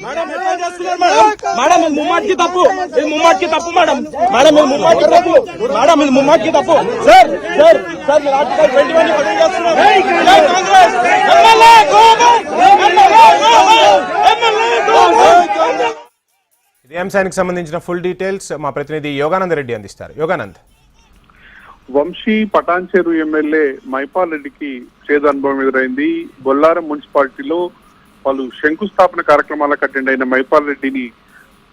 Madam ఇది ముమ్మాటికి తప్పు, ఇది ముమ్మాటికి తప్పు మేడం. మేడం ఇది ముమ్మాటికి తప్పు, మేడం ఇది ముమ్మాటికి తప్పు. సార్ సార్ సార్ మీరు ఆర్టికల్ 21 పదవి చేస్తున్నారు. కాంగ్రెస్ ఇదే అంశానికి సంబంధించిన ఫుల్ డీటెయిల్స్ మా ప్రతినిధి యోగానంద్ రెడ్డి అందిస్తారు. యోగానంద్. వంశీ పటాన్చేరు ఎమ్మెల్యే మైపాల్ రెడ్డికి చేదు అనుభవం ఎదురైంది. బొల్లారం మున్సిపాలిటీలో పలు శంకుస్థాపన కార్యక్రమాలకు అటెండ్ అయిన మైపాల్ రెడ్డిని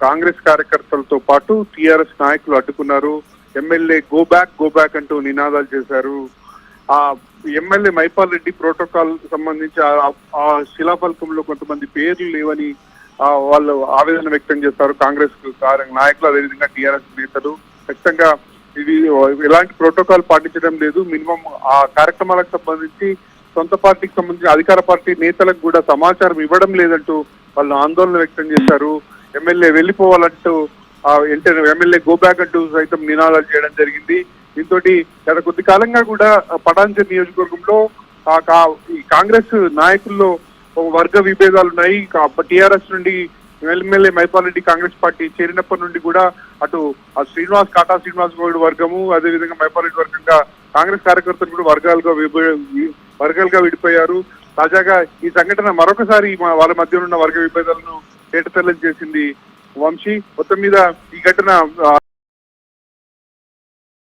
కాంగ్రెస్ కార్యకర్తలతో పాటు టీఆర్ఎస్ నాయకులు అడ్డుకున్నారు. ఎమ్మెల్యే గో బ్యాక్ అంటూ నినాదాలు చేశారు. ఆ ఎమ్మెల్యే మైపాల్ రెడ్డి ప్రోటోకాల్ సంబంధించి ఆ శిలాఫలకంలో కొంతమంది పేర్లు లేవని వాళ్ళు ఆవేదన వ్యక్తం చేస్తారు. కాంగ్రెస్ నాయకులు అదేవిధంగా టీఆర్ఎస్ నేతలు ఖచ్చితంగా ఇది ఎలాంటి ప్రోటోకాల్ పాటించడం లేదు. మినిమం ఆ కార్యక్రమాలకు సంబంధించి సొంత పార్టీకి సంబంధించి అధికార పార్టీ నేతలకు కూడా సమాచారం ఇవ్వడం లేదంటూ వాళ్ళు ఆందోళన వ్యక్తం చేశారు. ఎమ్మెల్యే వెళ్లిపోవాలంటూ ఎమ్మెల్యే గో బ్యాక్ అంటూ సైతం నినాదాలు చేయడం జరిగింది. దీంతో గత కొద్ది కాలంగా కూడా పటాన్చేరు నియోజకవర్గంలో ఈ కాంగ్రెస్ నాయకుల్లో వర్గ విభేదాలు ఉన్నాయి. టీఆర్ఎస్ నుండి ఎమ్మెల్యే మైపాల్ రెడ్డి కాంగ్రెస్ పార్టీ చేరినప్పటి నుండి కూడా అటు కాటా శ్రీనివాస్ గౌడ్ వర్గము అదేవిధంగా మైపాల్ రెడ్డి వర్గంగా కాంగ్రెస్ కార్యకర్తలు కూడా వర్గాలుగా విడిపోయారు. తాజాగా ఈ సంఘటన మరొకసారి వాళ్ళ మధ్య ఉన్న వర్గ విభేదాలను తేటతెల్లం చేసింది. వంశీ మొత్తం మీద ఈ ఘటన